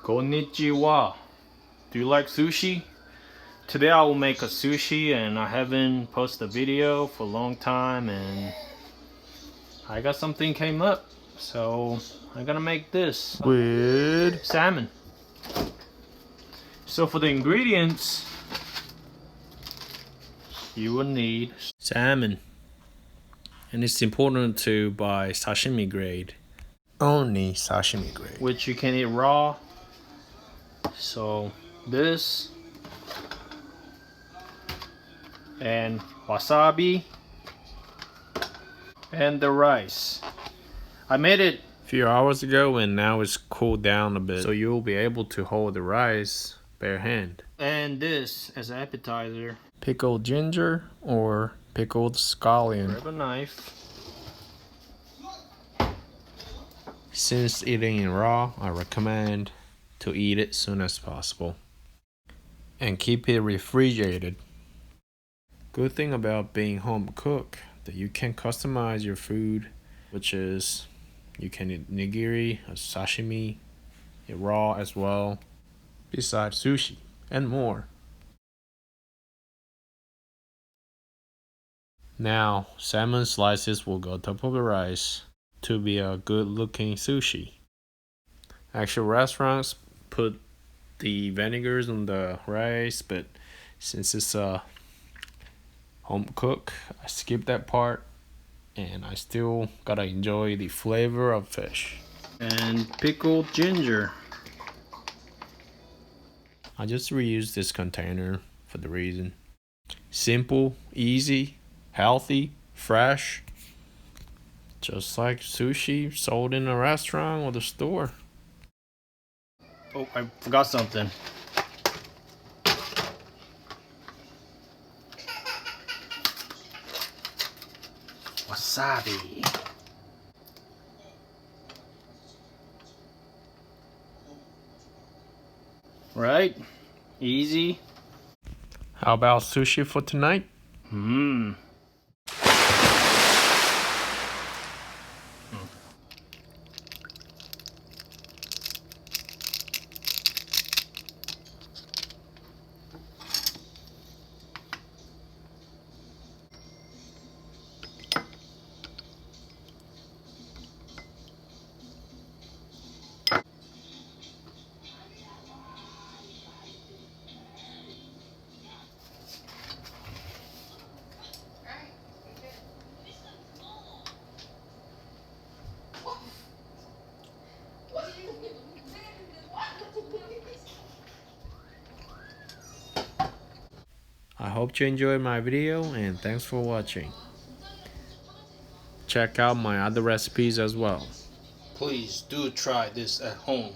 Konnichiwa. Do you like sushi? Today I will make a sushi, and I haven't posted a video for a long time, and I got something came up, so I'm gonna make this with salmon. So for the ingredients, you will need salmon, and it's important to buy sashimi grade. Only sashimi grade, which you can eat raw. So this and wasabi and the rice. I made it a few hours ago and now it's cooled down a bit, so you'll be able to hold the rice bare hand. And this as an appetizer, pickled ginger or pickled scallion. Grab a knife. Since eating it raw, I recommend to eat it as soon as possible and keep it refrigerated. Good thing about being home cook that you can customize your food, which is you can eat nigiri, sashimi, eat raw as well, besides sushi and more. Now, salmon slices will go on top of the rice to be a good looking sushi. Actual restaurants put the vinegars on the rice, but since it's a home cook, I skipped that part and I still gotta enjoy the flavor of fish. And pickled ginger. I just reused this container for the reason. Simple, easy, healthy, fresh. Just like sushi sold in a restaurant or the store. Oh, I forgot something. Wasabi. Right? Easy. How about sushi for tonight? I hope you enjoyed my video and thanks for watching. Check out my other recipes as well. Please do try this at home.